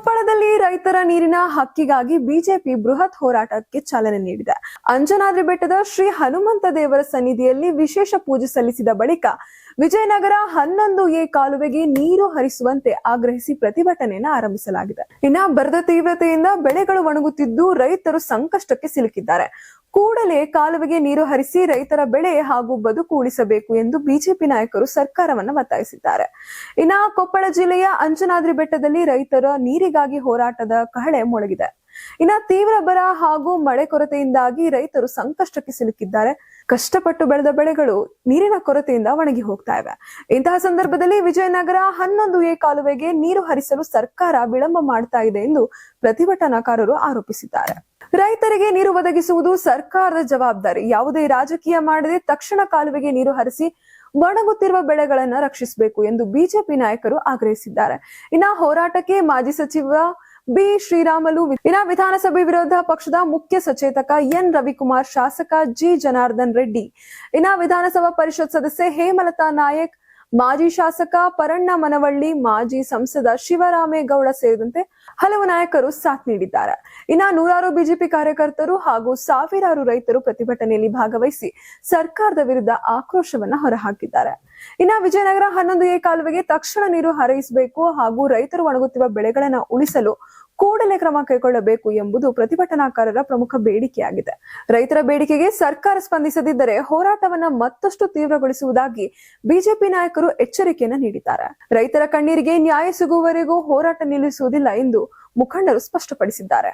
ಕೊಪ್ಪಳದಲ್ಲಿ ರೈತರ ನೀರಿನ ಹಕ್ಕಿಗಾಗಿ ಬಿಜೆಪಿ ಬೃಹತ್ ಹೋರಾಟಕ್ಕೆ ಚಾಲನೆ ನೀಡಿದೆ. ಅಂಜನಾದ್ರಿ ಬೆಟ್ಟದ ಶ್ರೀ ಹನುಮಂತ ದೇವರ ಸನ್ನಿಧಿಯಲ್ಲಿ ವಿಶೇಷ ಪೂಜೆ ಸಲ್ಲಿಸಿದ ಬಳಿಕ ವಿಜಯನಗರ 11A ಕಾಲುವೆಗೆ ನೀರು ಹರಿಸುವಂತೆ ಆಗ್ರಹಿಸಿ ಪ್ರತಿಭಟನೆಯನ್ನು ಆರಂಭಿಸಲಾಗಿದೆ. ಬರದ ತೀವ್ರತೆಯಿಂದ ಬೆಳೆಗಳು ಒಣಗುತ್ತಿದ್ದು ರೈತರು ಸಂಕಷ್ಟಕ್ಕೆ ಸಿಲುಕಿದ್ದಾರೆ. ಕೂಡಲೇ ಕಾಲುವೆಗೆ ನೀರು ಹರಿಸಿ ರೈತರ ಬೆಳೆ ಹಾಗೂ ಬದುಕು ಉಳಿಸಬೇಕು ಎಂದು ಬಿಜೆಪಿ ನಾಯಕರು ಸರ್ಕಾರವನ್ನು ಒತ್ತಾಯಿಸಿದ್ದಾರೆ. ಕೊಪ್ಪಳ ಜಿಲ್ಲೆಯ ಅಂಜನಾದ್ರಿ ಬೆಟ್ಟದಲ್ಲಿ ರೈತರ ನೀರಿಗಾಗಿ ಹೋರಾಟದ ಕಹಳೆ ಮೊಳಗಿದೆ. ತೀವ್ರ ಬರ ಹಾಗೂ ಮಳೆ ಕೊರತೆಯಿಂದಾಗಿ ರೈತರು ಸಂಕಷ್ಟಕ್ಕೆ ಸಿಲುಕಿದ್ದಾರೆ. ಕಷ್ಟಪಟ್ಟು ಬೆಳೆದ ಬೆಳೆಗಳು ನೀರಿನ ಕೊರತೆಯಿಂದ ಒಣಗಿ ಹೋಗ್ತಾ ಇವೆ. ಇಂತಹ ಸಂದರ್ಭದಲ್ಲಿ ವಿಜಯನಗರ 11A ಕಾಲುವೆಗೆ ನೀರು ಹರಿಸಲು ಸರ್ಕಾರ ವಿಳಂಬ ಮಾಡ್ತಾ ಇದೆ ಎಂದು ಪ್ರತಿಭಟನಾಕಾರರು ಆರೋಪಿಸಿದ್ದಾರೆ. ರೈತರಿಗೆ ನೀರು ಒದಗಿಸುವುದು ಸರ್ಕಾರದ ಜವಾಬ್ದಾರಿ. ಯಾವುದೇ ರಾಜಕೀಯ ಮಾಡದೆ ತಕ್ಷಣ ಕಾಲುವೆಗೆ ನೀರು ಹರಿಸಿ ಒಣಗುತ್ತಿರುವ ಬೆಳೆಗಳನ್ನು ರಕ್ಷಿಸಬೇಕು ಎಂದು ಬಿಜೆಪಿ ನಾಯಕರು ಆಗ್ರಹಿಸಿದ್ದಾರೆ. ಹೋರಾಟಕ್ಕೆ ಮಾಜಿ ಸಚಿವ ಬಿ ಶ್ರೀರಾಮುಲು, ವಿಧಾನಸಭೆ ವಿರೋಧ ಪಕ್ಷದ ಮುಖ್ಯ ಸಚೇತಕ ಎನ್ ರವಿಕುಮಾರ್, ಶಾಸಕ ಜಿ ಜನಾರ್ದನ್ ರೆಡ್ಡಿ, ವಿಧಾನಸಭಾ ಪರಿಷತ್ ಸದಸ್ಯೆ ಹೇಮಲತಾ ನಾಯಕ್, ಮಾಜಿ ಶಾಸಕ ಪರಣ್ಣ ಮನವಳ್ಳಿ, ಮಾಜಿ ಸಂಸದ ಶಿವರಾಮೇಗೌಡ ಸೇರಿದಂತೆ ಹಲವು ನಾಯಕರು ಸಾಥ್ ನೀಡಿದ್ದಾರೆ. ನೂರಾರು ಬಿಜೆಪಿ ಕಾರ್ಯಕರ್ತರು ಹಾಗೂ ಸಾವಿರಾರು ರೈತರು ಪ್ರತಿಭಟನೆಯಲ್ಲಿ ಭಾಗವಹಿಸಿ ಸರ್ಕಾರದ ವಿರುದ್ಧ ಆಕ್ರೋಶವನ್ನ ಹೊರಹಾಕಿದ್ದಾರೆ. ವಿಜಯನಗರ 11A ಕಾಲುವೆಗೆ ತಕ್ಷಣ ನೀರು ಹರಿಸಬೇಕು ಹಾಗೂ ರೈತರು ಒಣಗುತ್ತಿರುವ ಬೆಳೆಗಳನ್ನು ಉಳಿಸಲು ಕೂಡಲೇ ಕ್ರಮ ಕೈಗೊಳ್ಳಬೇಕು ಎಂಬುದು ಪ್ರತಿಭಟನಾಕಾರರ ಪ್ರಮುಖ ಬೇಡಿಕೆಯಾಗಿದೆ. ರೈತರ ಬೇಡಿಕೆಗೆ ಸರ್ಕಾರ ಸ್ಪಂದಿಸದಿದ್ದರೆ ಹೋರಾಟವನ್ನ ಮತ್ತಷ್ಟು ತೀವ್ರಗೊಳಿಸುವುದಾಗಿ ಬಿಜೆಪಿ ನಾಯಕರು ಎಚ್ಚರಿಕೆಯನ್ನು ನೀಡಿದ್ದಾರೆ. ರೈತರ ಕಣ್ಣೀರಿಗೆ ನ್ಯಾಯ ಸಿಗುವವರೆಗೂ ಹೋರಾಟ ನಿಲ್ಲಿಸುವುದಿಲ್ಲ ಎಂದು ಮುಖಂಡರು ಸ್ಪಷ್ಟಪಡಿಸಿದ್ದಾರೆ.